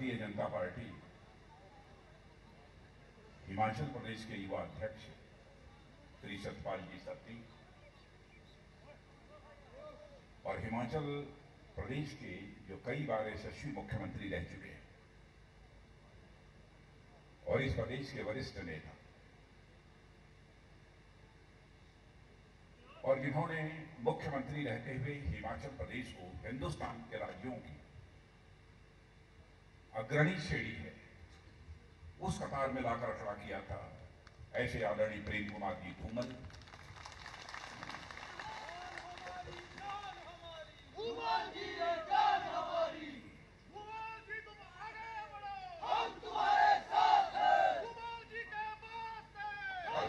Bharatiya Janata party Himachal Pradesh के युवा अध्यक्ष श्री सतपाल जी सत्ती और हिमाचल प्रदेश के जो कई बार यशस्वी मुख्यमंत्री रह चुके हैं और इस प्रदेश के वरिष्ठ नेता और जिन्होंने मुख्यमंत्री रहते हुए हिमाचल प्रदेश को हिंदुस्तान के राज्यों की अग्रणी श्रेणी है उस कतार में लाकर खड़ा किया था, ऐसे आदरणीय प्रेम कुमार जी धूमल,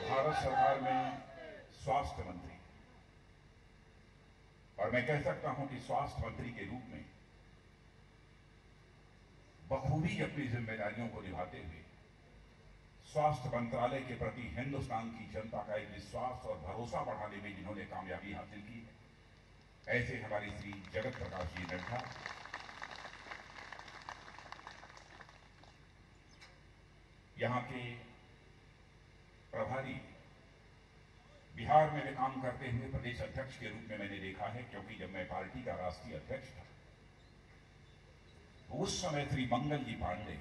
भारत सरकार में स्वास्थ्य मंत्री, और मैं कह सकता हूं कि स्वास्थ्य मंत्री के रूप में बखूबी अपनी जिम्मेदारियों को निभाते हुए स्वास्थ्य मंत्रालय के प्रति हिंदुस्तान की जनता का एक विश्वास और भरोसा बढ़ाने में जिन्होंने कामयाबी हासिल की है, ऐसे हमारे श्री जगत प्रकाश जी नड्डा, यहां के प्रभारी, बिहार में भी काम करते हुए प्रदेश अध्यक्ष के रूप में मैंने देखा है, क्योंकि जब मैं पार्टी का राष्ट्रीय अध्यक्ष था तो उस समय श्री मंगल जी पांडे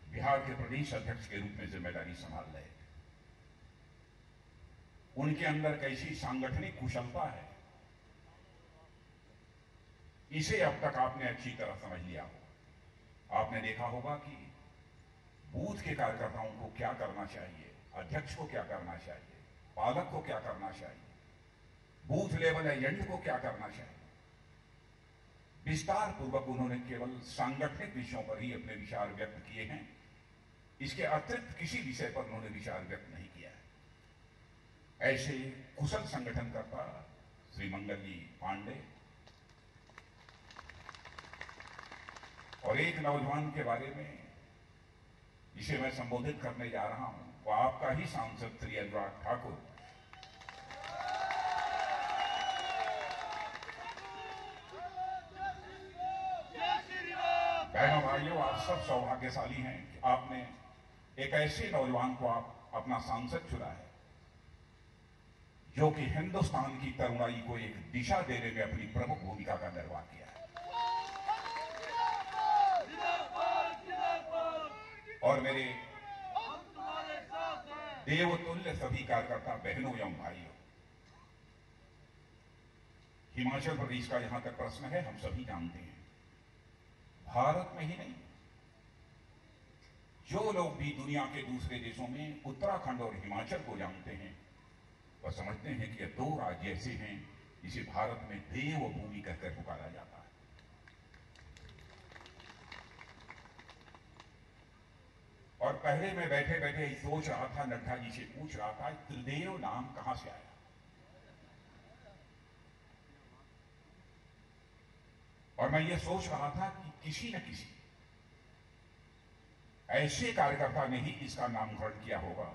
बिहार के प्रदेश अध्यक्ष के रूप में जिम्मेदारी संभाल रहे थे। उनके अंदर कैसी सांगठनिक कुशलता है, इसे अब तक आपने अच्छी तरह समझ लिया होगा। आपने देखा होगा कि बूथ के कार्यकर्ताओं को क्या करना चाहिए, अध्यक्ष को क्या करना चाहिए, पालक को क्या करना चाहिए, बूथ लेवल एजेंट को क्या करना चाहिए। विस्तार पूर्वक उन्होंने केवल सांगठनिक विषयों पर ही अपने विचार व्यक्त किए हैं, इसके अतिरिक्त किसी विषय पर उन्होंने विचार व्यक्त नहीं किया है। ऐसे कुशल संगठनकर्ता श्री मंगल जी पांडे और एक नौजवान के बारे में जिसे मैं संबोधित करने जा रहा हूं, वो आपका ही सांसद श्री अनुराग ठाकुर। बहनों भाइयों, आप सब सौभाग्यशाली हैं कि आपने एक ऐसे नौजवान को आप अपना सांसद चुना है जो कि हिंदुस्तान की तरुणाई को एक दिशा देने में अपनी प्रमुख भूमिका का निर्वाह किया है। और मेरे देवतुल्य सभी कार्यकर्ता बहनों एवं भाइयों, हिमाचल प्रदेश का यहां तक प्रश्न है, हम सभी जानते हैं, भारत में ही नहीं, जो लोग भी दुनिया के दूसरे देशों में उत्तराखंड और हिमाचल को जानते हैं वह समझते हैं कि ये दो राज्य ऐसे हैं जिसे भारत में देवभूमि कहकर पुकारा जाता है। और पहले मैं बैठे बैठे सोच रहा था, नड्डा जी से पूछ रहा था, त्रिदेव नाम कहां से आया। और मैं ये सोच रहा था कि किसी न किसी ऐसे कार्यकर्ता ने ही इसका नामकरण किया होगा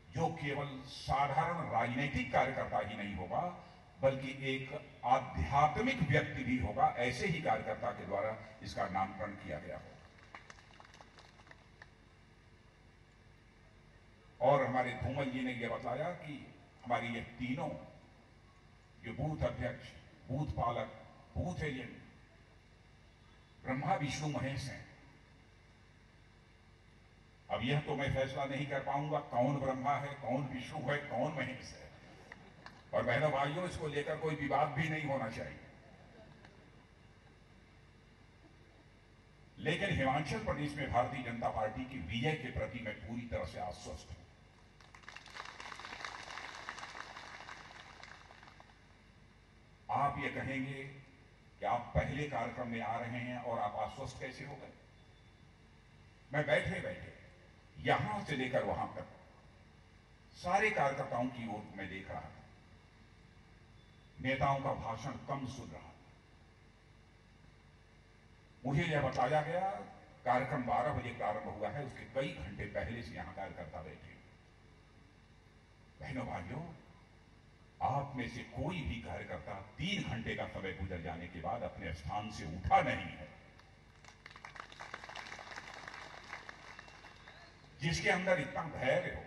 जो केवल साधारण राजनीतिक कार्यकर्ता ही नहीं होगा बल्कि एक आध्यात्मिक व्यक्ति भी होगा। ऐसे ही कार्यकर्ता के द्वारा इसका नामकरण किया गया होगा। और हमारे धूमल जी ने यह बताया कि हमारी ये तीनों जो बूथ अध्यक्ष, बूथ पालक, बूथ एजेंट ब्रह्मा विष्णु महेश हैं। अब यह तो मैं फैसला नहीं कर पाऊंगा कौन ब्रह्मा है, कौन विष्णु है, कौन महेश है। और बहनों भाइयों, इसको लेकर कोई विवाद भी नहीं होना चाहिए। लेकिन हिमाचल प्रदेश में भारतीय जनता पार्टी की विजय के प्रति मैं पूरी तरह से आश्वस्त हूं। आप ये कहेंगे कि आप पहले कार्यक्रम में आ रहे हैं और आप आश्वस्त कैसे हो गए। मैं बैठे बैठे यहां से लेकर वहां तक सारे कार्यकर्ताओं की ओर मैं देख रहा था, नेताओं का भाषण कम सुन रहा था। मुझे यह बताया गया कार्यक्रम 12 बजे प्रारंभ हुआ है, उसके कई घंटे पहले से यहां कार्यकर्ता बैठे। बहनों भाइयों, आप में से कोई भी कार्यकर्ता 3 घंटे का समय गुजर जाने के बाद अपने स्थान से उठा नहीं है। जिसके अंदर इतना धैर्य हो,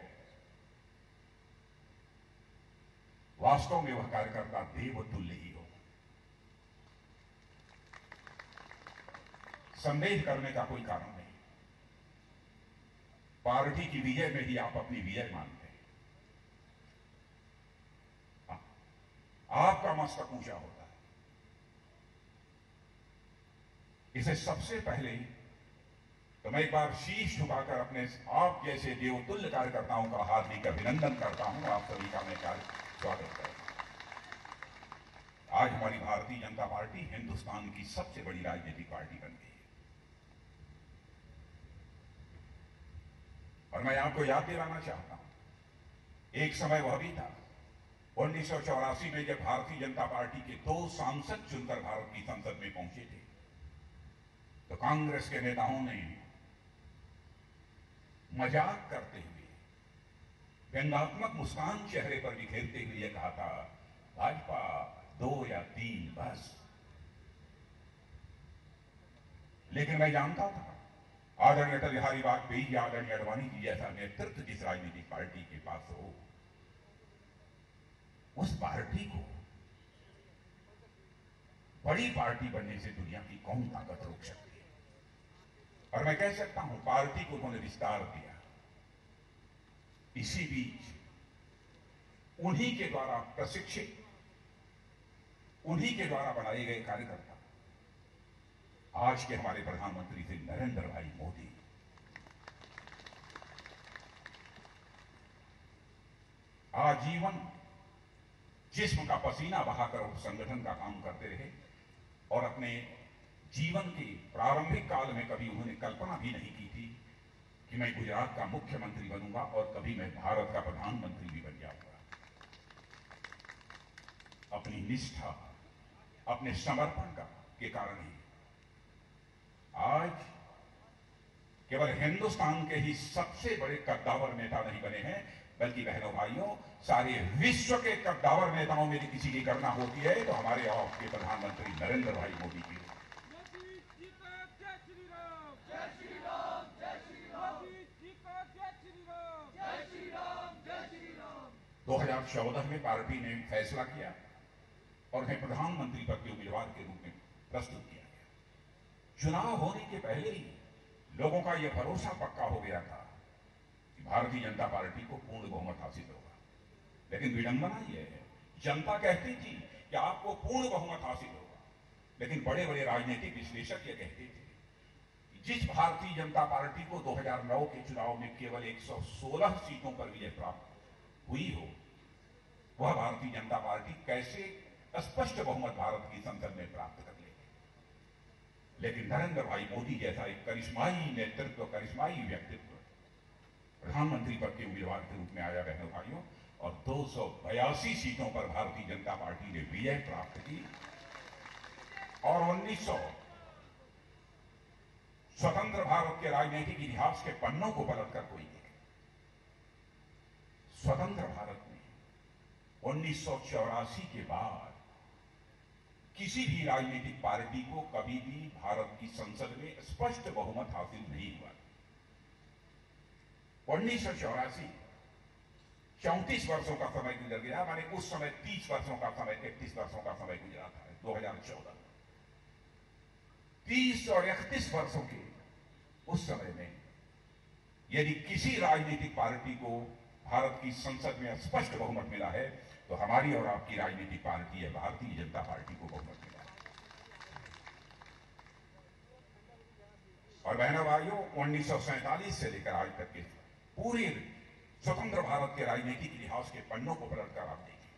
वास्तव में वह कार्यकर्ता देवतुल्य ही हो। संदेह करने का कोई कारण नहीं। पार्टी की विजय में ही आप अपनी विजय मानते हैं। आपका मस्तक ऊंचा होता है। इसे सबसे पहले तो मैं एक बार शीश झुकाकर अपने आप जैसे देवतुल्य कार्यकर्ताओं का हार्दिक अभिनंदन करता हूं। आप सभी का मैं स्वागत करता हूं। आज हमारी भारतीय जनता पार्टी हिंदुस्तान की सबसे बड़ी राजनीतिक पार्टी बन गई है। और मैं आपको याद दिलाना चाहता हूं, एक समय वह भी था 1984 में जब भारतीय जनता पार्टी के 2 सांसद चुनकर भारत की संसद में पहुंचे थे, तो कांग्रेस के नेताओं ने मजाक करते हुए, व्यंग्यात्मक मुस्कान चेहरे पर बिखेरते हुए यह कहा था, भाजपा 2 या 3 बस। लेकिन मैं जानता था आदरणीय अटल बिहारी वाजपेयी, आदरणीय अडवाणी जी जैसा नेतृत्व जिस राजनीतिक पार्टी के पास हो, उस पार्टी को बड़ी पार्टी बनने से दुनिया की कौन ताकत रोक सकती है। और मैं कह सकता हूं, पार्टी को उन्होंने विस्तार दिया। इसी बीच उन्हीं के द्वारा प्रशिक्षित, उन्हीं के द्वारा बनाए गए कार्यकर्ता आज के हमारे प्रधानमंत्री श्री नरेंद्र भाई मोदी आजीवन जिस्म का पसीना बहाकर उस संगठन का काम करते रहे और अपने जीवन के प्रारंभिक काल में कभी उन्होंने कल्पना भी नहीं की थी कि मैं गुजरात का मुख्यमंत्री बनूंगा और कभी मैं भारत का प्रधानमंत्री भी बन जाऊंगा। अपनी निष्ठा, अपने समर्पण के कारण ही आज केवल हिंदुस्तान के ही सबसे बड़े कद्दावर नेता नहीं बने हैं, बल्कि बहनों भाइयों, सारे विश्व के कद्दावर नेताओं में किसी की गणना होती है तो हमारे आपके प्रधानमंत्री नरेंद्र भाई मोदी की। 2014 में पार्टी ने फैसला किया और उन्हें प्रधानमंत्री पद के उम्मीदवार के रूप में प्रस्तुत किया गया। चुनाव होने के पहले ही लोगों का यह भरोसा पक्का हो गया था कि भारतीय जनता पार्टी को पूर्ण बहुमत हासिल होगा। लेकिन विडंबना यह है, जनता कहती थी कि आपको पूर्ण बहुमत हासिल होगा, लेकिन बड़े बड़े राजनीतिक विश्लेषक यह कहते थे कि जिस भारतीय जनता पार्टी को 2009 के चुनाव में केवल 116 सीटों पर विजय प्राप्त हुई हो, वह भारतीय जनता पार्टी कैसे स्पष्ट बहुमत भारत की संसद में प्राप्त कर लेगी। लेकिन नरेंद्र भाई मोदी जैसा एक करिश्माई नेतृत्व, करिश्माई व्यक्तित्व प्रधानमंत्री पद के उम्मीदवार के रूप में आया बहनों भाइयों, और 282 सीटों पर भारतीय जनता पार्टी ने विजय प्राप्त की। और 1900 स्वतंत्र भारत के राजनीतिक इतिहास के पन्नों को पलटकर कोई देखे, स्वतंत्र भारत में 1984 के बाद किसी भी राजनीतिक पार्टी को कभी भी भारत की संसद में स्पष्ट बहुमत हासिल नहीं हुआ। 1984 34 वर्षों का समय गुजर गया, माने उस समय 30 वर्षों का समय, 31 वर्षों का समय गुजरा था 2014। 30 और 31 वर्षों के उस समय में यदि किसी राजनीतिक पार्टी को भारत की संसद में स्पष्ट बहुमत मिला है तो हमारी और आपकी राजनीतिक पार्टी है भारतीय जनता पार्टी को बहुमत मिला है। और बहनों भाइयों, 1947 से लेकर आज तक के पूरे स्वतंत्र भारत के राजनीतिक इतिहास के पन्नों को पलटकर आप देखें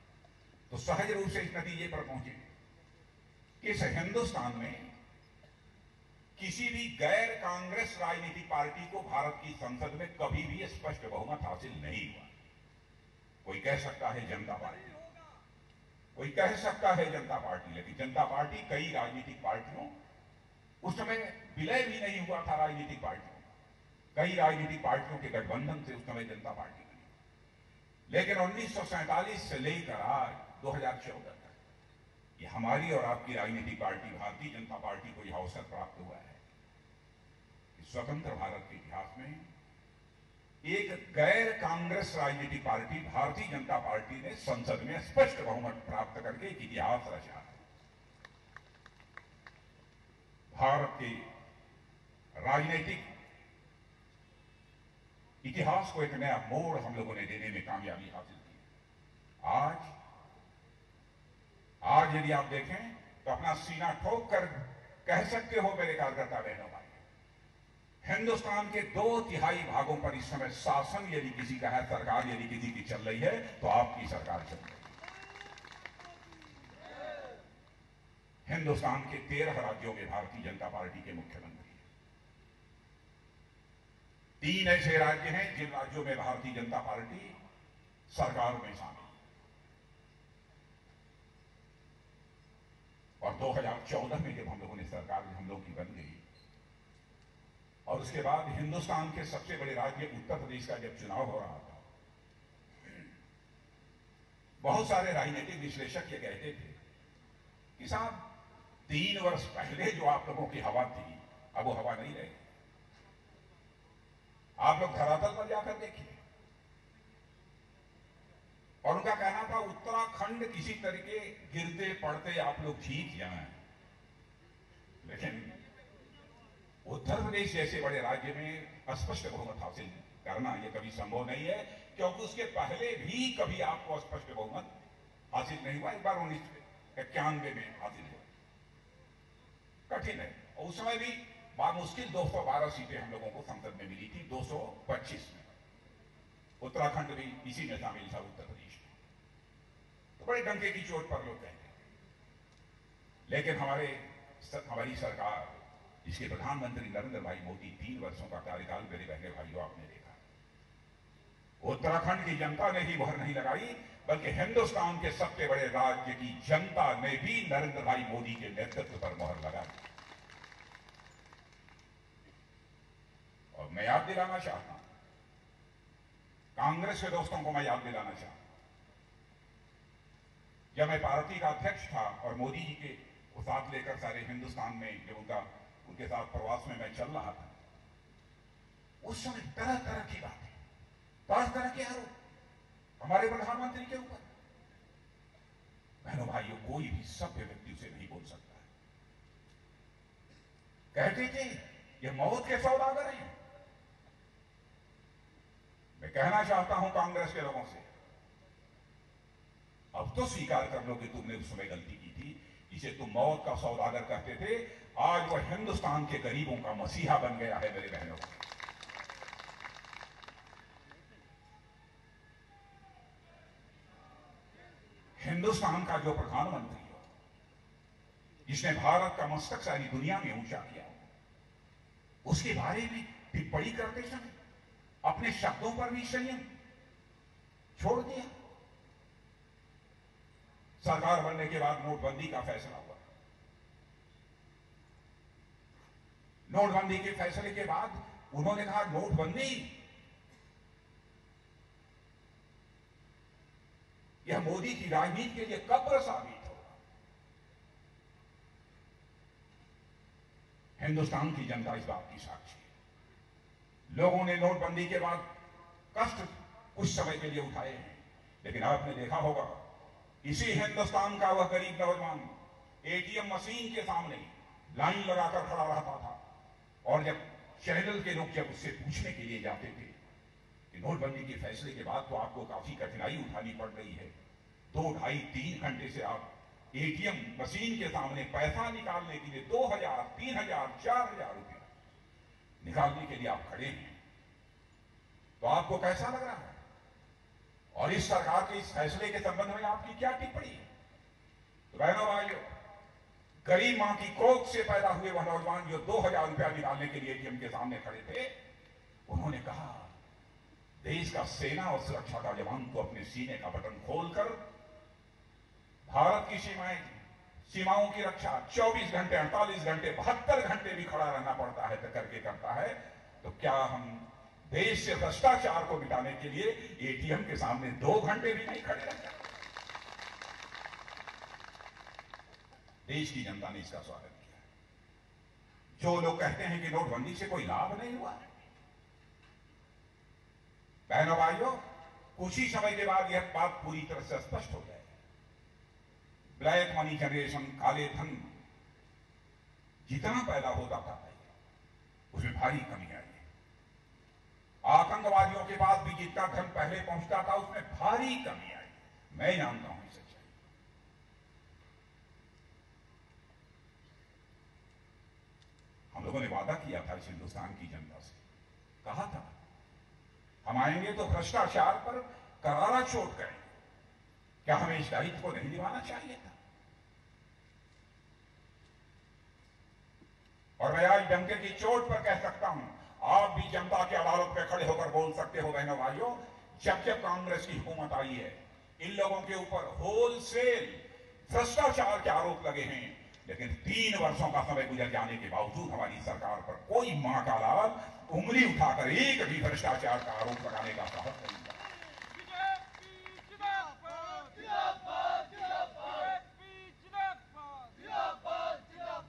तो सहज रूप से इस नतीजे पर पहुंचे कि इस हिंदुस्तान में किसी भी गैर कांग्रेस राजनीतिक पार्टी को भारत की संसद में कभी भी स्पष्ट बहुमत हासिल नहीं हुआ। कोई कह सकता है जनता पार्टी, कोई कह सकता है जनता पार्टी, लेकिन जनता पार्टी कई राजनीतिक पार्टियों, उस समय विलय भी नहीं हुआ था राजनीतिक पार्टियों, कई राजनीतिक पार्टियों के गठबंधन से उस समय जनता पार्टी बनी। लेकिन 1947 से लेकर आज 2014 तक ये हमारी और आपकी राजनीतिक पार्टी भारतीय जनता पार्टी को यह अवसर प्राप्त हुआ है कि स्वतंत्र भारत के इतिहास में एक गैर कांग्रेस राजनीतिक पार्टी भारतीय जनता पार्टी ने संसद में स्पष्ट बहुमत प्राप्त करके एक इतिहास रचा है। भारत के राजनीतिक इतिहास को एक नया मोड़ हम लोगों ने देने में कामयाबी हासिल की। आज यदि आप देखें तो अपना सीना ठोक कर कह सकते हो मेरे कार्यकर्ता बहनों भाई, हिंदुस्तान के 2/3 भागों पर इस समय शासन यदि किसी का है, सरकार यदि किसी की चल रही है तो आपकी सरकार चल रही है। हिंदुस्तान के 13 राज्यों में भारतीय जनता पार्टी के मुख्यमंत्री हैं। 3 ऐसे राज्य हैं जिन राज्यों में भारतीय जनता पार्टी सरकार में शामिल है। और 2014 में जब हम लोगों ने सरकार हम लोग की बन गई और उसके बाद हिंदुस्तान के सबसे बड़े राज्य उत्तर प्रदेश का जब चुनाव हो रहा था, बहुत सारे राजनीतिक विश्लेषक ये कहते थे कि साहब 3 वर्ष पहले जो आप लोगों की हवा थी अब वो हवा नहीं रही। आप लोग धरातल पर जाकर देखिए। और उनका कहना था उत्तराखंड किसी तरीके गिरते पड़ते आप लोग जीत जाएं, लेकिन उत्तर प्रदेश जैसे बड़े राज्य में स्पष्ट बहुमत हासिल करना यह कभी संभव नहीं है, क्योंकि उसके पहले भी कभी आपको स्पष्ट बहुमत हासिल नहीं हुआ। एक बार 1991 में हासिल हुआ, कठिन है। और उस समय भी बामुश्किल 212 सीटें हम लोगों को संसद में मिली थी 225 में। उत्तराखंड भी इसी में शामिल था, उत्तर प्रदेश में। तो बड़े डंके की चोट पर लोग कहते हैं, लेकिन हमारी सरकार, इसके प्रधानमंत्री नरेंद्र भाई मोदी 3 वर्षों का कार्यकाल मेरे बहने भाइयों आपने देखा। उत्तराखंड की जनता ने ही मोहर नहीं लगाई, बल्कि हिंदुस्तान के सबसे बड़े राज्य की जनता ने भी नरेंद्र भाई मोदी के नेतृत्व पर मोहर लगाई। और मैं याद दिलाना चाहता हूं, कांग्रेस के दोस्तों को मैं याद दिलाना चाहता हूं, जब मैं पार्टी का अध्यक्ष था और मोदी जी के साथ लेकर सारे हिंदुस्तान में जब उनके साथ प्रवास में मैं चल रहा था, उस समय तरह तरह की बातें, तरह के आरोप हमारे प्रधानमंत्री के ऊपर। बहनों भाइयों, कोई भी सभ्य व्यक्ति उसे नहीं बोल सकता है। कहते थे ये मौत के सौदागर हैं। मैं कहना चाहता हूं कांग्रेस के लोगों से, अब तो स्वीकार कर लो कि तुमने उस समय गलती की थी। जिसे तुम मौत का सौदागर कहते थे, आज वह हिंदुस्तान के गरीबों का मसीहा बन गया है। मेरे बहनों, हिंदुस्तान का जो प्रधानमंत्री हो, जिसने भारत का मस्तक सारी दुनिया में ऊंचा किया, उसके बारे में टिप्पणी करते समय अपने शब्दों पर भी संयम छोड़ दिया। सरकार बनने के बाद नोटबंदी का फैसला हुआ। नोटबंदी के फैसले के बाद उन्होंने कहा नोटबंदी यह मोदी की राजनीति के लिए कब्र साबित होगा। हिंदुस्तान की जनता इस बात की साक्षी है। लोगों ने नोटबंदी के बाद कष्ट कुछ समय के लिए उठाए हैं, लेकिन आपने देखा होगा इसी हिंदुस्तान का वह गरीब नौजवान एटीएम मशीन के सामने लाइन लगाकर खड़ा रहता था, और जब चैनल के लोग जब उससे पूछने के लिए जाते थे कि नोटबंदी के फैसले के बाद तो आपको काफी कठिनाई उठानी पड़ रही है, 2, 2.5, 3 घंटे से आप एटीएम मशीन के सामने पैसा निकालने के लिए 2,000, 3,000, 4,000 रुपया निकालने के लिए आप खड़े हैं, तो आपको कैसा लग रहा है? और इस सरकार के इस फैसले के संबंध में आपकी क्या टिप्पणी है? तो बहनों भाइयों, गरीब मां की कोख से पैदा हुए वह नौजवान जो 2,000 रुपया निकालने के लिए एटीएम के सामने खड़े थे, उन्होंने कहा देश का सेना और सुरक्षा का जवान तो अपने सीने का बटन खोलकर भारत की सीमाओं की रक्षा 24 घंटे, 48 घंटे, 72 घंटे भी खड़ा रहना पड़ता है तो करके करता है, तो क्या हम देश से भ्रष्टाचार को मिटाने के लिए एटीएम के सामने 2 घंटे भी नहीं खड़े रहते? देश की जनता ने इसका स्वागत किया। जो लोग कहते हैं कि नोटबंदी से कोई लाभ नहीं हुआ है, बहनों भाइयों, कुछ ही समय के बाद यह बात पूरी तरह से स्पष्ट हो जाएगी। ब्लैक मनी जनरेशन, काले धन जितना पैदा होता था उसमें भारी कमी आई है। आतंकवादियों के पास भी जितना धन पहले पहुंचता था उसमें भारी कमी आई। मैं जानता हूं इसे। हम लोगों ने वादा किया था इस हिंदुस्तान की जनता से, कहा था हम आएंगे तो भ्रष्टाचार पर करारा चोट करेंगे। क्या हमें इस दायित्व को नहीं निभाना चाहिए था? और मैं आज डंके की चोट पर कह सकता हूं, आप भी जनता की अदालत में खड़े होकर बोल सकते हो बहनों भाइयों, जब जब कांग्रेस की हुकूमत आई है इन लोगों के ऊपर होलसेल भ्रष्टाचार के आरोप लगे हैं, लेकिन 3 वर्षों का समय गुजर जाने के बावजूद हमारी सरकार पर कोई मां का लाल उंगली उठाकर एक भी भ्रष्टाचार का आरोप लगाने का साहस नहीं किया।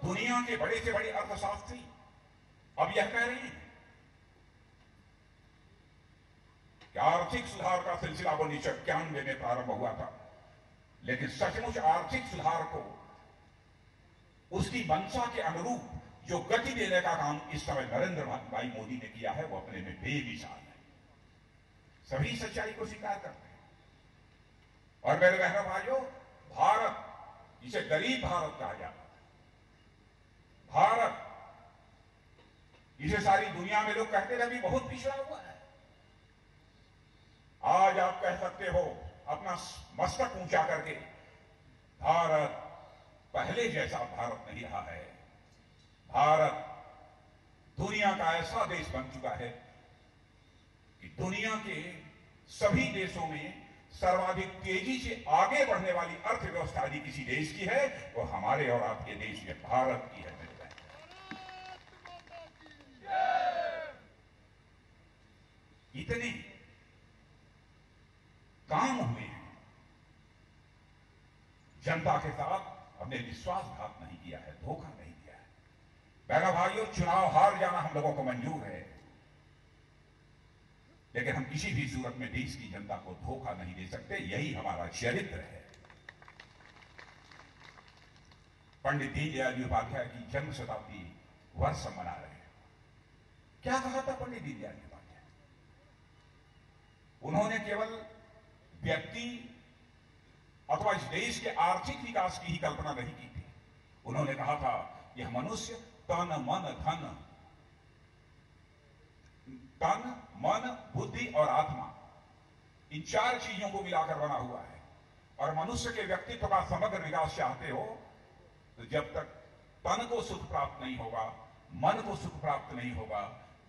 दुनिया के बड़े से बड़े अर्थशास्त्री अब यह कह रहे हैं कि आर्थिक सुधार का सिलसिला 1991 में प्रारंभ हुआ था, लेकिन सचमुच आर्थिक सुधार को उसकी मंशा के अनुरूप जो गति देने का काम इस समय नरेंद्र भाई मोदी ने किया है वो अपने में बेमिसाल है। सभी सच्चाई को स्वीकार करते हैं। और मेरे बहनों भाइयों, भारत जिसे गरीब भारत कहा जाता है, भारत जिसे सारी दुनिया में लोग कहते रहे, बहुत पिछड़ा हुआ है। आज आप कह सकते हो अपना मस्तक ऊंचा करके, भारत पहले जैसा भारत नहीं रहा है। भारत दुनिया का ऐसा देश बन चुका है कि दुनिया के सभी देशों में सर्वाधिक तेजी से आगे बढ़ने वाली अर्थव्यवस्था यदि किसी देश की है वो हमारे और आपके देश में भारत की है। इतने काम हुए हैं, जनता के साथ हमने विश्वासघात नहीं किया है, धोखा नहीं किया है। बहनों भाइयों, चुनाव हार जाना हम लोगों को मंजूर है, लेकिन हम किसी भी सूरत में देश की जनता को धोखा नहीं दे सकते। यही हमारा चरित्र है। पंडित दीनदयाल उपाध्याय की जन्म शताब्दी वर्ष मना रहे हैं। क्या कहा था पंडित दीनदयाल उपाध्याय? उन्होंने केवल व्यक्ति अथवा इस देश के आर्थिक विकास की ही कल्पना नहीं की थी। उन्होंने कहा था यह मनुष्य तन मन बुद्धि और आत्मा, इन 4 चीजों को मिलाकर बना हुआ है। और मनुष्य के व्यक्तित्व का समग्र विकास चाहते हो तो जब तक तन को सुख प्राप्त नहीं होगा, मन को सुख प्राप्त नहीं होगा,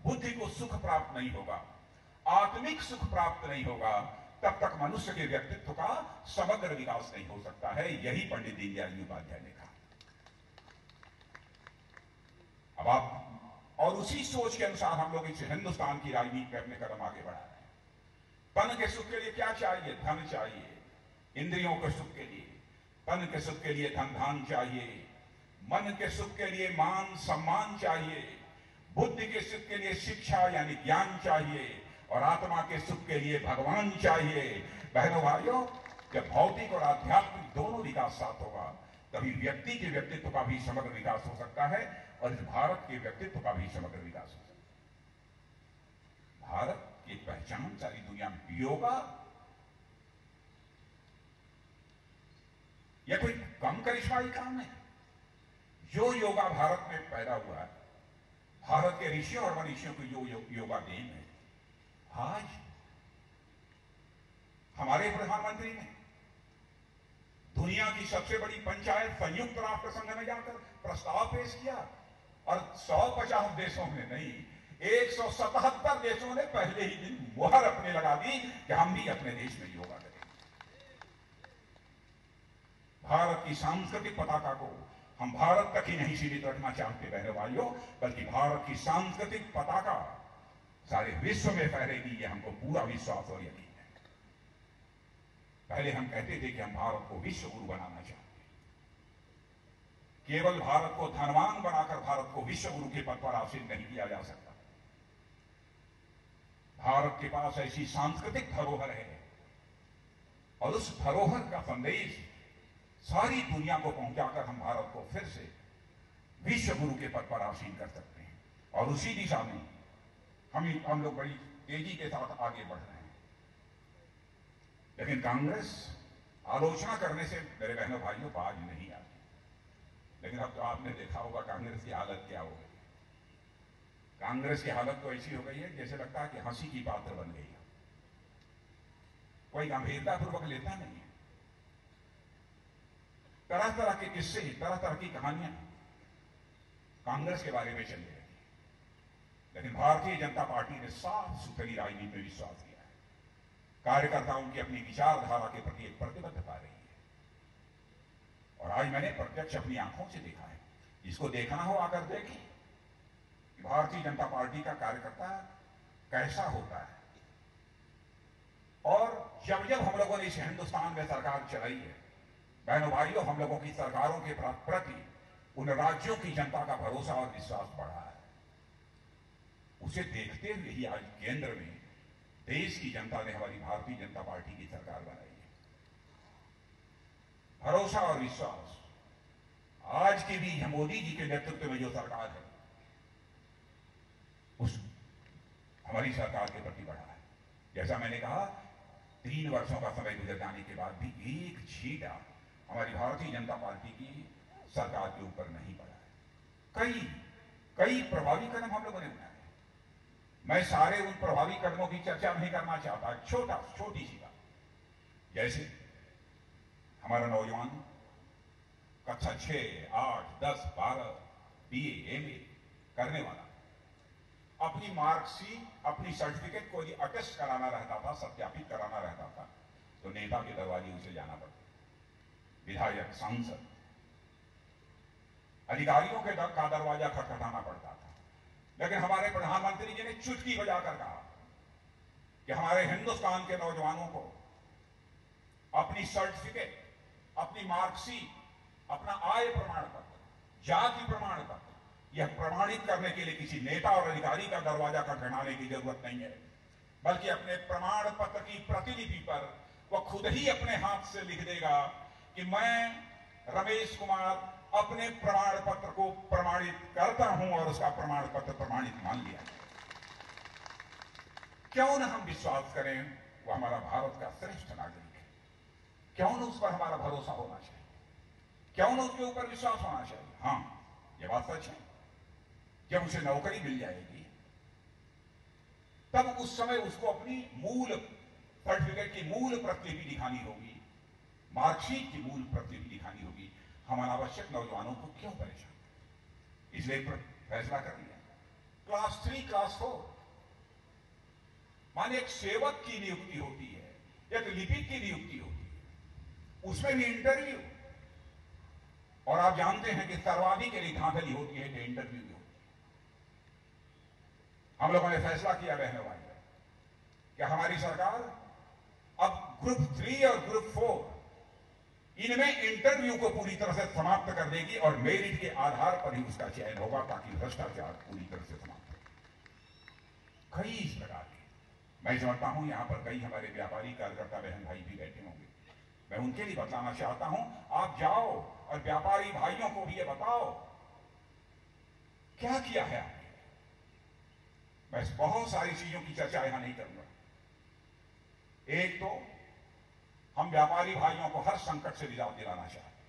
बुद्धि को सुख प्राप्त नहीं होगा, आत्मिक सुख प्राप्त नहीं होगा, तब तक मनुष्य के व्यक्तित्व का समग्र विकास नहीं हो सकता है। यही पंडित दीनदयाल उपाध्याय ने कहा। अब आप और उसी सोच के अनुसार हम लोग इस हिंदुस्तान की राजनीति में अपने कदम आगे बढ़ा रहे हैं। तन के सुख के लिए क्या चाहिए? धन चाहिए। इंद्रियों के सुख के लिए, तन के सुख के लिए धन धान चाहिए, मन के सुख के लिए मान सम्मान चाहिए, बुद्धि के सुख के लिए शिक्षा यानी ज्ञान चाहिए, और आत्मा के सुख के लिए भगवान चाहिए। बहनों भाइयों, जब भौतिक और आध्यात्मिक दोनों विकास साथ होगा तभी व्यक्ति के व्यक्तित्व का भी समग्र विकास हो सकता है और इस भारत के व्यक्तित्व का भी समग्र विकास हो सकता है। भारत की पहचान सारी दुनिया में योगा, यह कोई कम करिश्माई काम है। जो योगा भारत में पैदा हुआ है, भारत के ऋषियों और मनीषियों को जो योगा देन है, आज हमारे प्रधानमंत्री ने दुनिया की सबसे बड़ी पंचायत संयुक्त राष्ट्र संघ में जाकर प्रस्ताव पेश किया और 150 देशों में नहीं, 177 देशों ने पहले ही दिन मुहर अपने लगा दी कि हम भी अपने देश में योगा करेंगे। भारत की सांस्कृतिक पताका को हम भारत तक ही नहीं सीमित रखना चाहते बहनों भाइयों, बल्कि भारत की सांस्कृतिक पताका सारे विश्व में फहरेगी, ये हमको पूरा विश्वास और यकीन है। पहले हम कहते थे कि हम भारत को विश्व गुरु बनाना चाहते हैं। केवल भारत को धनवान बनाकर भारत को विश्व गुरु के पद पर आसीन नहीं किया जा सकता। भारत के पास ऐसी सांस्कृतिक धरोहर है और उस धरोहर का संदेश सारी दुनिया को पहुंचाकर हम भारत को फिर से विश्व गुरु के पद पर आसीन कर सकते हैं। और उसी दिशा में हम लोग बड़ी तेजी के साथ आगे बढ़ रहे हैं। लेकिन कांग्रेस आलोचना करने से मेरे बहनों भाइयों बाज नहीं आती। लेकिन अब तो आपने देखा होगा कांग्रेस की हालत क्या हो गई। कांग्रेस की हालत तो ऐसी हो गई है जैसे लगता है कि हंसी की पात्र बन गई है। कोई गंभीरतापूर्वक लेता नहीं है। तरह तरह के किस्से, तरह तरह की कहानियां कांग्रेस के बारे में चल रही है। लेकिन भारतीय जनता पार्टी ने साफ सुथरी राजनीति में विश्वास किया है। कार्यकर्ताओं की अपनी विचारधारा के प्रति एक प्रतिबद्धता रही है। और आज मैंने प्रत्यक्ष अपनी आंखों से देखा है। जिसको देखना हो आकर देखें कि भारतीय जनता पार्टी का कार्यकर्ता कैसा होता है। और जब जब हम लोगों ने इस हिंदुस्तान में सरकार चलाई है, बहनों भाइयों, हम लोगों की सरकारों के प्रति उन राज्यों की जनता का भरोसा और विश्वास बढ़ा है। उसे देखते हुए ही आज केंद्र में देश की जनता ने हमारी भारतीय जनता पार्टी की सरकार बनाई है। भरोसा और विश्वास आज की भी मोदी जी के नेतृत्व में जो सरकार है उस हमारी सरकार के प्रति बढ़ा है। जैसा मैंने कहा, 3 वर्षों का समय गुजर जाने के बाद भी एक छींटा हमारी भारतीय जनता पार्टी की सरकार के ऊपर नहीं पड़ा है। कई प्रभावी कदम हम लोगों ने उठाए। मैं सारे उन प्रभावी कदमों की चर्चा नहीं करना चाहता। छोटी सी बात, जैसे हमारा नौजवान कक्षा 6, 8, 10, 12 BA, MA करने वाला अपनी मार्कशीट, अपनी सर्टिफिकेट को यदि अटेस्ट कराना रहता था, सत्यापित कराना रहता था, तो नेता के दरवाजे उसे जाना पड़ता। विधायक, सांसद, अधिकारियों के का दरवाजा खटखटाना पड़ता था। लेकिन हमारे प्रधानमंत्री जी ने चुटकी बजाकर कहा कि हमारे हिंदुस्तान के नौजवानों को अपनी सर्टिफिकेट, अपनी मार्कशीट, अपना आय प्रमाण पत्र, जाति प्रमाण पत्र यह प्रमाणित करने के लिए किसी नेता और अधिकारी का दरवाजा खटखटाने की जरूरत नहीं है, बल्कि अपने प्रमाण पत्र की प्रतिलिपि पर वह खुद ही अपने हाथ से लिख देगा कि मैं रमेश कुमार अपने प्रमाण पत्र को प्रमाणित करता हूं और उसका प्रमाण पत्र प्रमाणित मान लिया। क्यों न हम विश्वास करें वो हमारा भारत का श्रेष्ठ नागरिक है। क्यों न उस पर हमारा भरोसा होना चाहिए, क्यों न उसके ऊपर विश्वास होना चाहिए। हां, यह बात सच है, जब उसे नौकरी मिल जाएगी तब उस समय उसको अपनी मूल सर्टिफिकेट की मूल प्रतिलिपि दिखानी होगी, मार्कशीट की मूल प्रतिलिपि दिखानी होगी। हम अनावश्यक नौजवानों को क्यों परेशान करें? इसलिए फैसला कर लिया, क्लास 3, क्लास 4 माने एक सेवक की नियुक्ति होती है, एक लिपिक की नियुक्ति होती है, उसमें भी इंटरव्यू। और आप जानते हैं कि सर्वाधिक यदि धांधली होती है तो इंटरव्यू भी होती है। हम लोगों ने फैसला किया बहनों भाइयों कि हमारी सरकार अब ग्रुप 3 और ग्रुप 4 इनमें इंटरव्यू को पूरी तरह से समाप्त कर देगी और मेरिट के आधार पर ही उसका चयन होगा, ताकि भ्रष्टाचार पूरी तरह से समाप्त हो। कई इस प्रकार के मैं समझता हूं यहां पर कई हमारे व्यापारी कार्यकर्ता बहन भाई भी बैठे होंगे। मैं उनके लिए बताना चाहता हूं, आप जाओ और व्यापारी भाइयों को भी ये बताओ क्या किया है आपने। मैं बहुत सारी चीजों की चर्चा यहां नहीं करूंगा। एक तो हम व्यापारी भाइयों को हर संकट से निजात दिलाना चाहते हैं,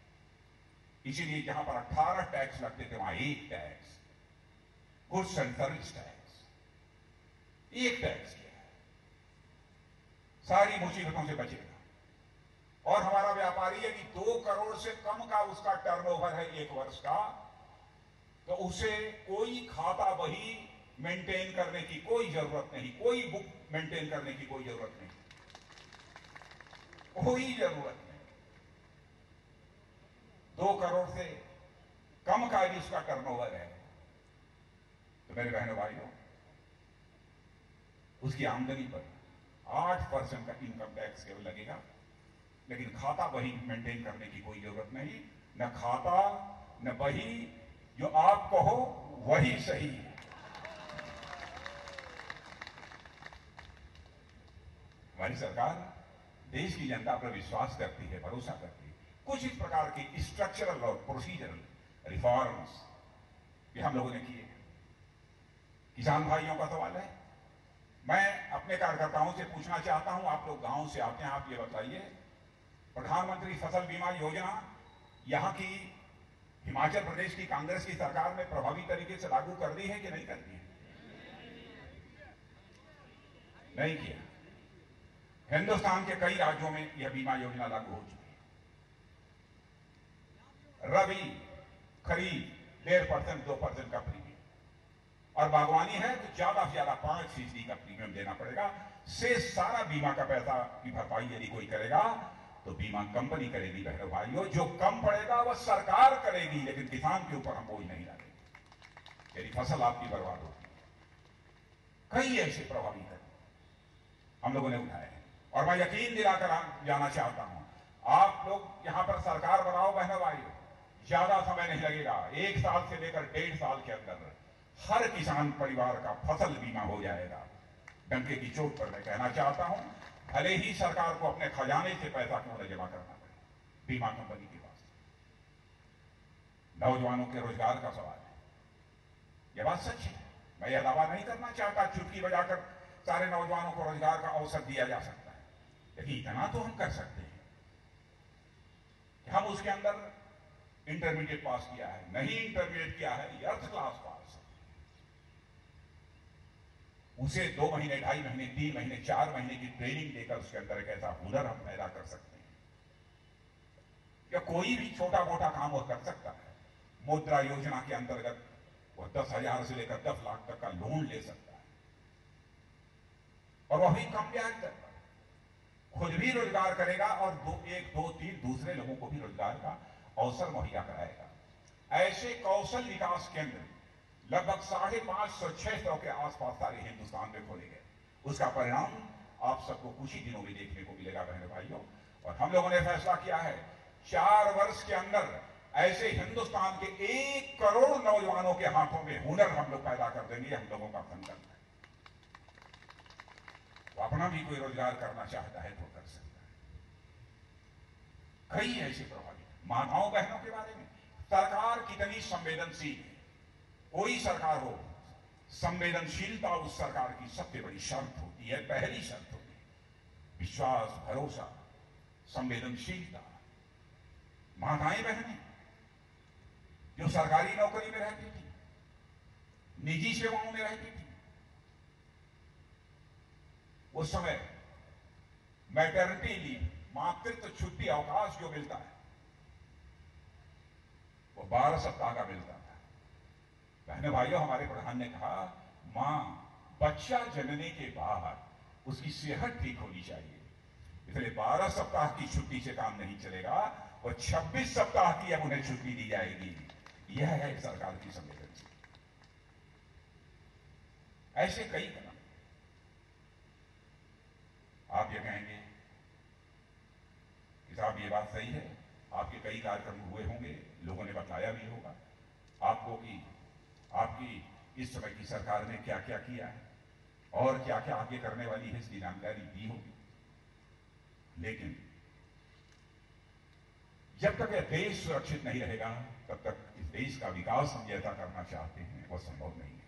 इसीलिए जहां पर 18 टैक्स लगते थे वहां एक tax, goods and service tax, एक टैक्स किया है। सारी मुसीबतों से बचेगा। और हमारा व्यापारी यदि 2 करोड़ से कम का उसका टर्नओवर है एक वर्ष का, तो उसे कोई खाता बही मेंटेन करने की कोई जरूरत नहीं, कोई बुक मेंटेन करने की कोई जरूरत नहीं, कोई जरूरत नहीं। 2 करोड़ से कम का यदि उसका टर्नओवर है तो मेरे बहनों भाइयों, उसकी आमदनी पर 8% का इनकम टैक्स केवल लगेगा। लेकिन खाता बही मेंटेन करने की कोई जरूरत नहीं, न खाता न बही, जो आप कहो वही सही है। हमारी सरकार देश की जनता पर विश्वास करती है, भरोसा करती है। कुछ इस प्रकार की स्ट्रक्चरल और प्रोसीजरल रिफॉर्म्स भी हम लोगों ने किए हैं। किसान भाइयों का सवाल है, मैं अपने कार्यकर्ताओं से पूछना चाहता हूं, आप लोग गांव से आते हैं, आप ये बताइए, प्रधानमंत्री फसल बीमा योजना यहां की हिमाचल प्रदेश की कांग्रेस की सरकार ने प्रभावी तरीके से लागू कर दी है कि नहीं कर दी है? नहीं किया। हिंदुस्तान के कई राज्यों में यह बीमा योजना लागू हो चुकी है। रबी खरीद 1.5%, 2% का प्रीमियम, और बागवानी है तो ज्यादा से ज्यादा 5% का प्रीमियम देना पड़ेगा। से सारा बीमा का पैसा की भरपाई यदि कोई करेगा तो बीमा कंपनी करेगी। बहनों भाइयों, जो कम पड़ेगा वह सरकार करेगी, लेकिन किसान के ऊपर हम बोझ नहीं डालेंगे यदि फसल आपकी बर्बाद होगी। कई ऐसे प्रभावी कदम हम लोगों ने उठाए हैं, और मैं यकीन दिलाकर जाना चाहता हूं, आप लोग यहां पर सरकार बनाओ बहनों भाइयों, ज्यादा समय नहीं लगेगा। 1 साल से लेकर 1.5 साल के अंदर हर किसान परिवार का फसल बीमा हो जाएगा। डंके की चोट पर मैं कहना चाहता हूं, भले ही सरकार को अपने खजाने से पैसा क्यों न जमा करना पड़े, बीमा कंपनी के पास। नौजवानों के रोजगार का सवाल है, यह बात सच है, मैं यह दावा नहीं करना चाहता चुटकी बजाकर सारे नौजवानों को रोजगार का अवसर दिया जा सकता है, लेकिन इतना तो हम कर सकते हैं कि हम उसके अंदर इंटरमीडिएट पास किया है, नहीं इंटरमीडिएट किया है, अर्थ क्लास पास, उसे 2 महीने, 2.5 महीने, 3 महीने, 4 महीने की ट्रेनिंग देकर उसके अंदर एक ऐसा हुनर हम पैदा कर सकते हैं, या कोई भी छोटा मोटा काम वह कर सकता है। मुद्रा योजना के अंतर्गत वह 10,000 से लेकर 10 लाख तक का लोन ले सकता है, और वह भी कम ब्याज दर पर, खुद भी रोजगार करेगा और 1, 2, 3 दूसरे लोगों को भी रोजगार का अवसर मुहैया कराएगा। ऐसे कौशल विकास केंद्र लगभग 550-600 के आसपास सारे हिंदुस्तान में खोले गए। उसका परिणाम आप सबको कुछ ही दिनों में देखने को मिलेगा बहनों भाइयों। और हम लोगों ने फैसला किया है 4 वर्ष के अंदर ऐसे हिंदुस्तान के 1 करोड़ नौजवानों के हाथों में हुनर हम लोग पैदा कर देंगे। हम लोगों का संकल्प है। तो अपना भी कोई रोजगार करना चाहता है तो कर सकता है। कई ऐसे प्रभावी माताओं बहनों के बारे में सरकार कितनी संवेदनशील है। कोई सरकार हो, संवेदनशीलता उस सरकार की सबसे बड़ी शर्त होती है, पहली शर्त होती है। विश्वास, भरोसा, संवेदनशीलता। माताएं बहनें जो सरकारी नौकरी में रहती थी, निजी सेवाओं में रहती थी, उस समय मैटरनिटी लीव, मातृत्व छुट्टी अवकाश जो मिलता है वो 12 सप्ताह का मिलता था। बहनों भाइयों, हमारे प्रधान ने कहा, मां बच्चा जन्मने के बाद उसकी सेहत ठीक होनी चाहिए, इसलिए 12 सप्ताह की छुट्टी से काम नहीं चलेगा, और 26 सप्ताह की अब उन्हें छुट्टी दी जाएगी। यह है सरकार की संवेदनशीलता। ऐसे कई कदम। आप ये कहेंगे कि साहब ये बात सही है, आपके कई कार्यक्रम हुए होंगे, लोगों ने बताया भी होगा आपको कि आपकी इस समय की सरकार ने क्या क्या किया है और क्या क्या आगे करने वाली है, इसकी जानकारी दी होगी। लेकिन जब तक यह देश सुरक्षित नहीं रहेगा, तब तक इस देश का विकास हम जैसा करना चाहते हैं वह संभव नहीं है।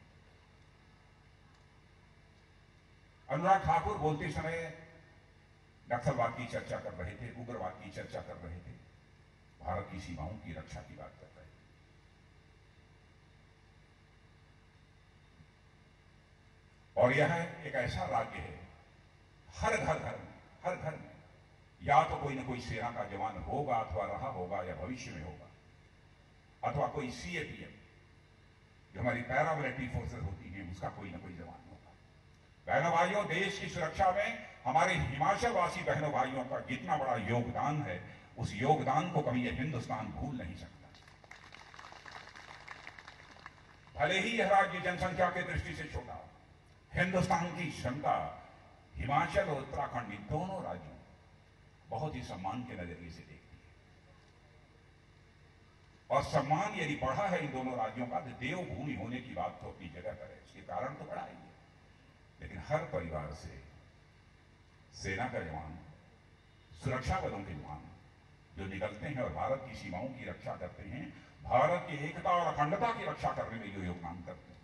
अनुराग ठाकुर बोलते समय नक्सलवाद की चर्चा कर रहे थे, उग्रवाद की चर्चा कर रहे थे, भारत की सीमाओं की रक्षा की बात कर रहे थे। और यह एक ऐसा राज्य है, हर घर में या तो कोई ना कोई सेना का जवान होगा, अथवा रहा होगा, या भविष्य में होगा, अथवा कोई सीएपीएफ जो हमारी पैरामिलिट्री फोर्सेस होती हैं उसका कोई ना कोई जवान होगा। बहनों भाइयों, देश की सुरक्षा में हमारे हिमाचल वासी बहनों भाइयों का जितना बड़ा योगदान है, उस योगदान को कभी यह हिंदुस्तान भूल नहीं सकता। भले ही यह राज्य जनसंख्या की दृष्टि से छोटा हो, हिंदुस्तान की क्षमता हिमाचल और उत्तराखंड इन दोनों राज्यों बहुत ही सम्मान के नजरिए से देखती है। और सम्मान यदि बढ़ा है इन दोनों राज्यों का, तो देवभूमि होने की बात तो अपनी जगह पर है, उसके कारण तो बढ़ा ही है। लेकिन हर परिवार से सेना का जवान, सुरक्षा बलों के जवान जो निकलते हैं और भारत की सीमाओं की रक्षा करते हैं, भारत की एकता और अखंडता की रक्षा करने में जो योगदान करते हैं,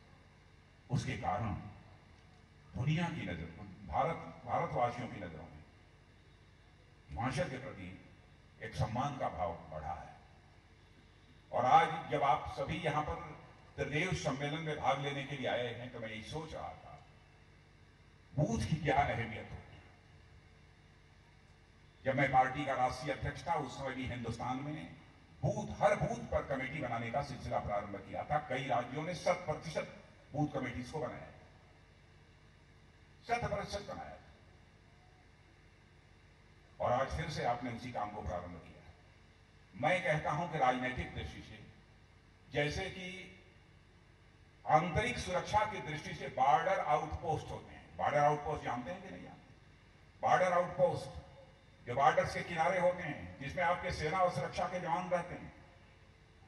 उसके कारण दुनिया की नजर, भारतवासियों की नजरों में हिमाचल के प्रति एक सम्मान का भाव बढ़ा है। और आज जब आप सभी यहां पर त्रिदेव सम्मेलन में भाग लेने के लिए आए हैं, तो मैं यही सोच रहा था बूथ की क्या अहमियत होती है। जब मैं पार्टी का राष्ट्रीय अध्यक्ष था, उस समय भी हिंदुस्तान में हर बूथ पर कमेटी बनाने का सिलसिला प्रारंभ किया था। कई राज्यों ने 100% बूथ कमेटीज को बनाया, 100% बनाया। और आज फिर से आपने उसी काम को प्रारंभ किया है। मैं कहता हूं कि राजनीतिक दृष्टि से, जैसे कि आंतरिक सुरक्षा की दृष्टि से बॉर्डर आउटपोस्ट होते हैं। बॉर्डर आउटपोस्ट जानते हैं कि नहीं जानते? बॉर्डर आउटपोस्ट जो बॉर्डर के किनारे होते हैं, जिसमें आपके सेना और सुरक्षा के जवान रहते हैं।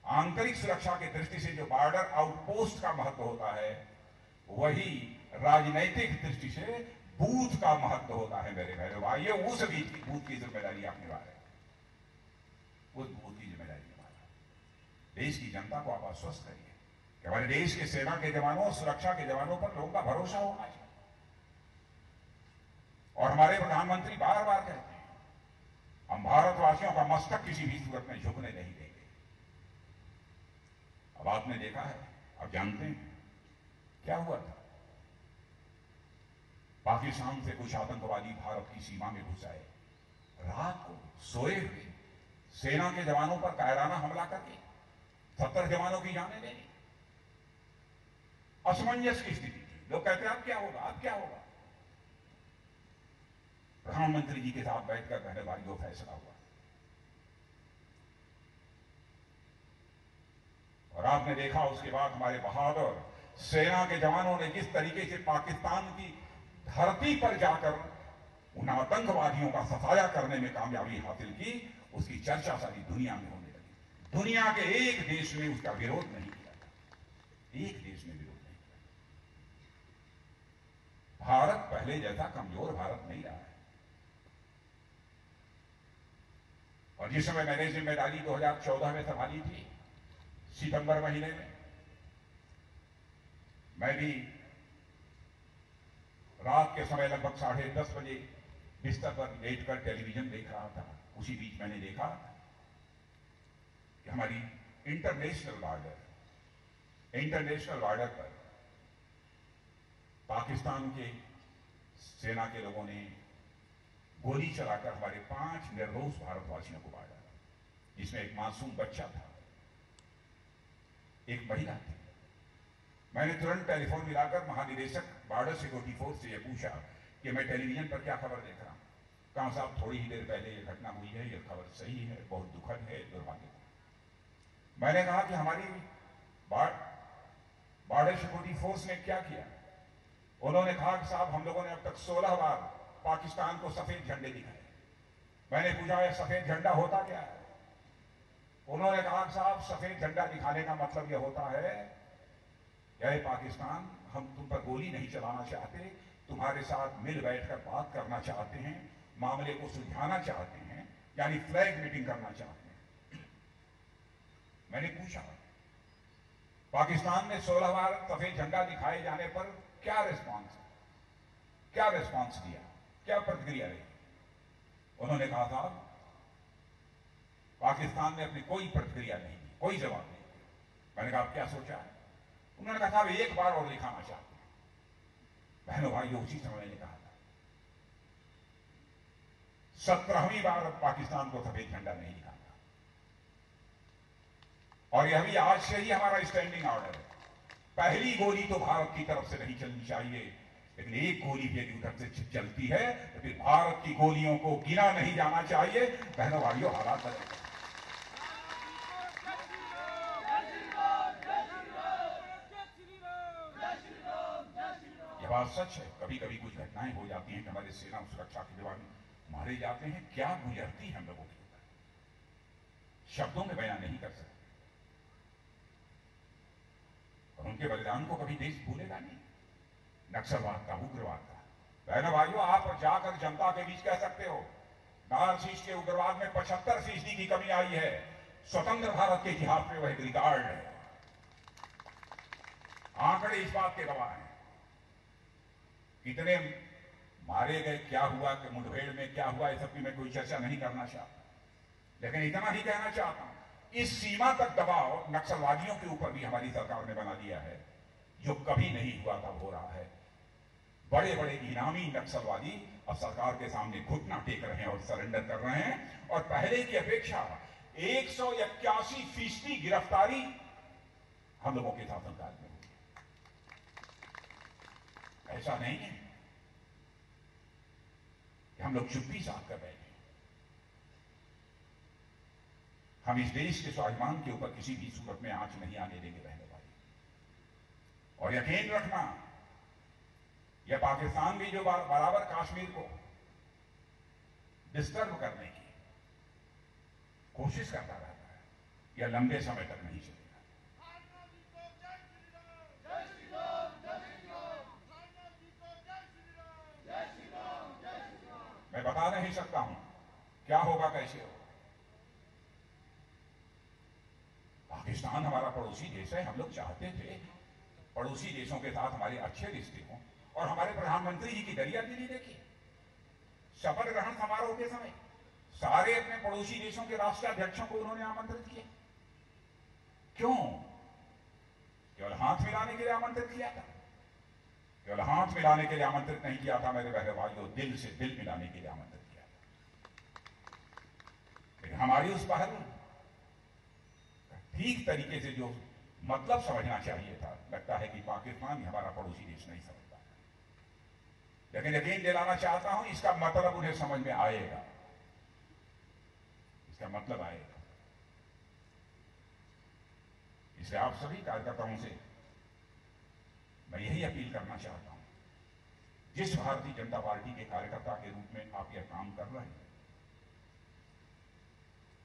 आंतरिक सुरक्षा की दृष्टि से जो बॉर्डर आउटपोस्ट का महत्व होता है, वही राजनीतिक दृष्टि से बूथ का महत्व होता है। मेरे बहनों भाइयों, उस बूथ की जिम्मेदारी आप निभा रहे हैं, उस बूथ की जिम्मेदारी निभा रहे हैं। देश की जनता को आप आश्वस्त करिए कि हमारे देश के सेना के जवानों, सुरक्षा के जवानों पर लोगों का भरोसा होना चाहिए। और हमारे प्रधानमंत्री बार बार कहते हैं, हम भारतवासियों का मस्तक किसी भी सूरत में झुकने नहीं देंगे। अब आपने देखा है, आप जानते हैं क्या हुआ था। पाकिस्तान से कुछ आतंकवादी भारत की सीमा में घुस आए, रात को सोए हुए सेना के जवानों पर कायराना हमला करके 70 जवानों की जानें ले ली। असमंजस की स्थिति थी। लोग कहते हैं अब क्या होगा, अब क्या होगा। प्रधानमंत्री जी के साथ बैठकर कहने वाली वो फैसला हुआ। और आपने देखा उसके बाद हमारे बहादुर सेना के जवानों ने जिस तरीके से पाकिस्तान की धरती पर जाकर उन आतंकवादियों का सफाया करने में कामयाबी हासिल की, उसकी चर्चा सारी दुनिया में होने लगी। दुनिया के एक देश ने उसका विरोध नहीं किया था, एक देश ने विरोध नहीं किया। भारत पहले जैसा कमजोर भारत नहीं रहा है। और जिस समय मैंने जिम्मेदारी 2014 में संभाली थी, सितंबर महीने में, मैं भी रात के समय लगभग 10:30 बजे बिस्तर पर लेटकर टेलीविजन देख रहा था। उसी बीच मैंने देखा कि हमारी इंटरनेशनल बॉर्डर पर पाकिस्तान के सेना के लोगों ने गोली चलाकर हमारे 5 निर्दोष भारतवासियों को मार डाला, जिसमें एक मासूम बच्चा था, एक महिला थी। मैंने तुरंत टेलीफोन मिलाकर महानिदेशक बॉर्डर सिक्योरिटी फोर्स से यह पूछा कि मैं टेलीविजन पर क्या खबर देख रहा हूं। कहा साहब, थोड़ी ही देर पहले यह घटना हुई है, यह खबर सही है, बहुत दुखद है, दुर्भाग्यपूर्ण। मैंने कहा कि हमारी बॉर्डर सिक्योरिटी फोर्स ने क्या किया। उन्होंने कहा कि साहब, हम लोगों ने अब तक 16 बार पाकिस्तान को सफेद झंडे दिखाए। मैंने पूछा यह सफेद झंडा होता क्या है। उन्होंने कहा कि साहब, सफेद झंडा दिखाने का मतलब यह होता है, यह पाकिस्तान, हम तुम पर गोली नहीं चलाना चाहते, तुम्हारे साथ मिल बैठकर बात करना चाहते हैं, मामले को सुलझाना चाहते हैं, यानी फ्लैग मीटिंग करना चाहते हैं। मैंने पूछा पाकिस्तान ने 16 बार सफेद झंडा दिखाए जाने पर क्या रिस्पॉन्स दिया, क्या प्रतिक्रिया रही। उन्होंने कहा साहब, पाकिस्तान ने अपनी कोई प्रतिक्रिया नहीं दी, कोई जवाब नहीं दिया। मैंने कहा आप क्या सोचा है। उन्होंने कहा साहब, एक बार और दिखाना चाहते हैं। बहनों भाइयों, उसी समय मैंने कहा था 17वीं बार अब पाकिस्तान को सफेद झंडा नहीं दिखाना। और यह भी आज से ही हमारा स्टैंडिंग ऑर्डर है। पहली गोली तो भारत की तरफ से नहीं चलनी चाहिए, लेकिन एक गोली भी यदि उधर से चलती है तो फिर भारत की गोलियों को गिना नहीं जाना चाहिए। बहनों भाइयों, हालात बदल, यह बात सच है। कभी कभी कुछ घटनाएं हो जाती हैं कि हमारे सेना सुरक्षा के जवान मारे जाते हैं। क्या गुजरती है हम लोगों के ऊपर, शब्दों में बयान नहीं कर सकते। और उनके बलिदान को कभी देश भूलेगा नहीं। नक्सलवाद का, उग्रवाद का, बहनों भाइयों, आप जाकर जनता के बीच कह सकते हो नॉर्थ ईस्ट के उग्रवाद में 75% की कमी आई है। स्वतंत्र भारत के इतिहास में वह एक रिकॉर्ड है। आंकड़े इस बात के गवाह हैं। कितने मारे गए, क्या हुआ कि मुठभेड़ में क्या हुआ, इस सब की मैं कोई चर्चा नहीं करना चाहता, लेकिन इतना ही कहना चाहता हूं, इस सीमा तक दबाव नक्सलवादियों के ऊपर भी हमारी सरकार ने बना दिया है जो कभी नहीं हुआ तब हो रहा है। बड़े बड़े इनामी नक्सलवादी अब सरकार के सामने घुटना टेक रहे हैं और सरेंडर कर रहे हैं, और पहले की अपेक्षा 181% गिरफ्तारी हम लोगों के शासनकाल में हुई। ऐसा नहीं है कि हम लोग चुप्पी साध कर बैठे। हम इस देश के स्वाभिमान के ऊपर किसी भी सूरत में आंच नहीं आने देंगे बहनों भाई। और यकीन रखना, यह पाकिस्तान भी जो बराबर कश्मीर को डिस्टर्ब करने की कोशिश करता रहता है, यह लंबे समय तक नहीं चलेगा। मैं बता नहीं सकता हूं क्या होगा, कैसे होगा। पाकिस्तान हमारा पड़ोसी देश है। हम लोग चाहते थे पड़ोसी देशों के साथ हमारे अच्छे रिश्ते हों, और हमारे प्रधानमंत्री जी की दरियादिली देखिए। शपथ ग्रहण समारोह के समय सारे अपने पड़ोसी देशों के राष्ट्राध्यक्षों को उन्होंने आमंत्रित किया। क्यों? केवल हाथ मिलाने के लिए आमंत्रित किया था? केवल हाथ मिलाने के लिए आमंत्रित नहीं किया था मेरे बहन भाइयों, दिल से दिल मिलाने के लिए आमंत्रित किया था। लेकिन हमारी उस पहल ठीक तरीके से जो मतलब समझना चाहिए था, लगता है कि पाकिस्तान हमारा पड़ोसी देश नहीं समझता। लेकिन यकीन दिलाना चाहता हूं, इसका मतलब उन्हें समझ में आएगा। इसका मतलब आएगा। इसलिए आप सभी कार्यकर्ताओं से मैं यही अपील करना चाहता हूं, जिस भारतीय जनता पार्टी के कार्यकर्ता के रूप में आप यह काम कर रहे हैं,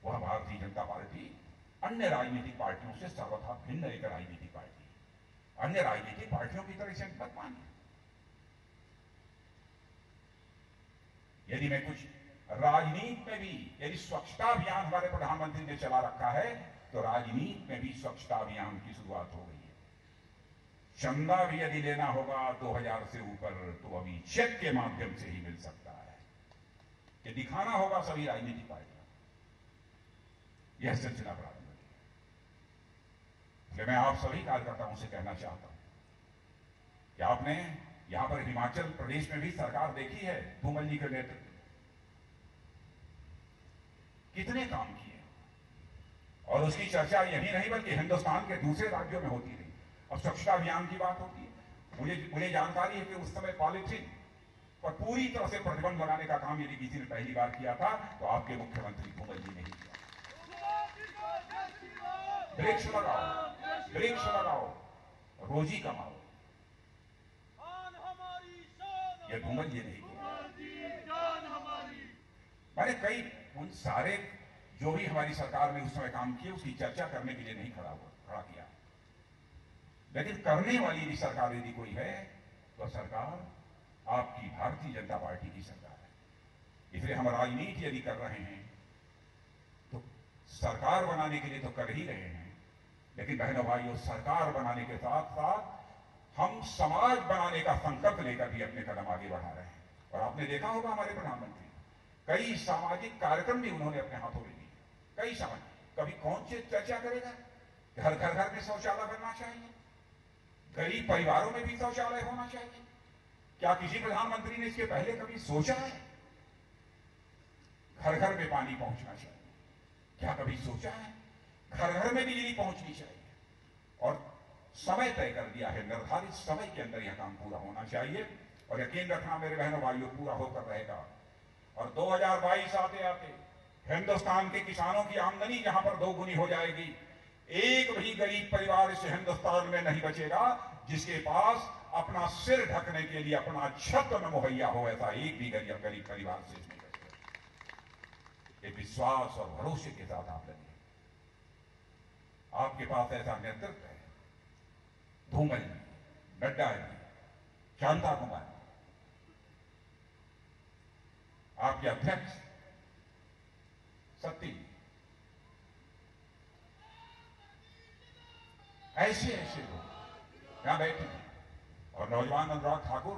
वह भारतीय जनता पार्टी अन्य राजनीतिक पार्टियों से सर्वथा भिन्न एक राजनीतिक पार्टी, अन्य राजनीतिक पार्टियों की तरह से मत मानिए। यदि मैं कुछ राजनीति में भी, यदि स्वच्छता अभियान हमारे प्रधानमंत्री ने चला रखा है, तो राजनीति में भी स्वच्छता अभियान की शुरुआत हो गई है। चंदा भी यदि लेना होगा 2000 से ऊपर, तो अभी चेक के माध्यम से ही मिल सकता है। ये दिखाना होगा सभी राजनीतिक पार्टियों, यह सिलसिला प्रारंभ। मैं आप सभी कार्यकर्ताओं से कहना चाहता हूं कि आपने यहां पर हिमाचल प्रदेश में भी सरकार देखी है, धूमल जी के नेतृत्व कितने काम किए, और उसकी चर्चा यही नहीं बल्कि हिंदुस्तान के दूसरे राज्यों में होती रही। अब स्वच्छता अभियान की बात होती है, मुझे जानकारी है कि उस समय पॉलिथीन पर पूरी तरह से प्रतिबंध लगाने का काम यदि किसी ने पहली बार किया था, तो आपके मुख्यमंत्री धूमल जी ने ही किया। वृक्ष लगाओ, वृक्ष लगाओ, रोजी कमाओ, यह धूमल जी नहीं किया। मैंने कई उन सारे जो भी हमारी सरकार ने उस समय काम किए उसकी चर्चा करने के लिए नहीं खड़ा किया, लेकिन करने वाली यदि सरकार यदि कोई है, तो सरकार आपकी भारतीय जनता पार्टी की सरकार है। इसलिए हम राजनीति यदि कर रहे हैं तो सरकार बनाने के लिए तो कर ही रहे हैं, लेकिन बहनों भाइयों, सरकार बनाने के साथ साथ हम समाज बनाने का संकल्प लेकर भी अपने कदम आगे बढ़ा रहे हैं। और आपने देखा होगा हमारे प्रधानमंत्री कई सामाजिक कार्यक्रम भी उन्होंने अपने हाथों में लिए। कई सामाजिक, कभी कौन सी चर्चा करेगा घर घर घर में शौचालय बनना चाहिए, गरीब परिवारों में भी शौचालय होना चाहिए। क्या किसी प्रधानमंत्री ने इसके पहले कभी सोचा है? घर घर में पानी पहुंचना चाहिए, क्या कभी सोचा है? घर घर में बिजली पहुंचनी चाहिए, और समय तय कर दिया है, निर्धारित समय के अंदर यह काम पूरा होना चाहिए। और यकीन रखना मेरे बहनों भाइयों, पूरा होकर रहेगा। और 2022 आते आते हिंदुस्तान के किसानों की आमदनी जहां पर दोगुनी हो जाएगी, एक भी गरीब परिवार इस हिंदुस्तान में नहीं बचेगा जिसके पास अपना सिर ढकने के लिए अपना छत न मुहैया हो। ऐसा एक भी गरीब परिवार से नहीं बचेगा। एक विश्वास और भरोसे के साथ आप लगे, आपके पास ऐसा नेतृत्व है, धूमल जी, नड्डा जी, शांता कुमार, आपके अध्यक्ष सत्ती, ऐसे ऐसे लोग यहां बैठे हैं और नौजवान अनुराग ठाकुर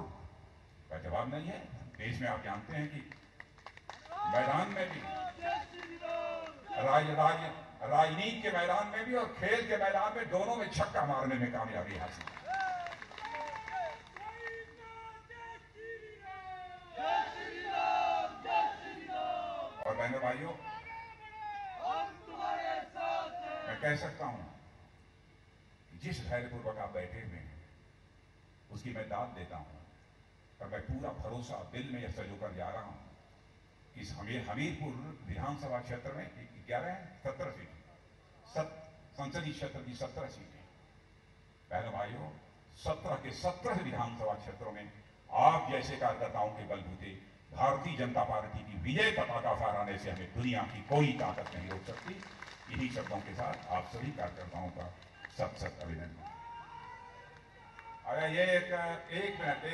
का जवाब नहीं है। देश में आप जानते हैं कि मैदान में भी राजनीति के मैदान में भी और खेल के मैदान में दोनों में छक्का मारने में कामयाबी हासिल की। और बहनों भाइयों, मैं कह सकता हूं जिस धैर्यपूर्वक आप बैठे हुए हैं उसकी मैं दाद देता हूं, और मैं पूरा भरोसा दिल में यह सजो कर जा रहा हूं कि इस हमीरपुर विधानसभा क्षेत्र में 17 सीटें, संसदीय क्षेत्र की 17 सीटें, बहनों भाइयों 17 के 17 विधानसभा क्षेत्रों में आप जैसे कार्यकर्ताओं के बलबूते भारतीय जनता पार्टी की विजय पताका फहराने से हमें दुनिया की कोई ताकत नहीं रोक सकती। इन्हीं शब्दों के साथ आप सभी कार्यकर्ताओं का सत सत अभिनंदन। अरे ये एक मिनट,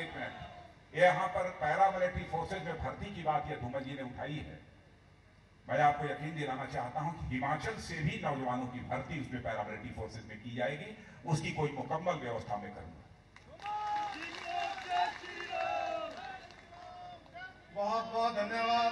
ये यहां पर पैरामिलिट्री फोर्सेज में भर्ती की बात ये धूमल जी ने उठाई है। मैं आपको यकीन दिलाना चाहता हूं कि हिमाचल से भी नौजवानों की भर्ती उसमें पैरामिलिट्री फोर्सेज में की जाएगी, उसकी कोई मुकम्मल व्यवस्था में करूंगा। बहुत बहुत धन्यवाद।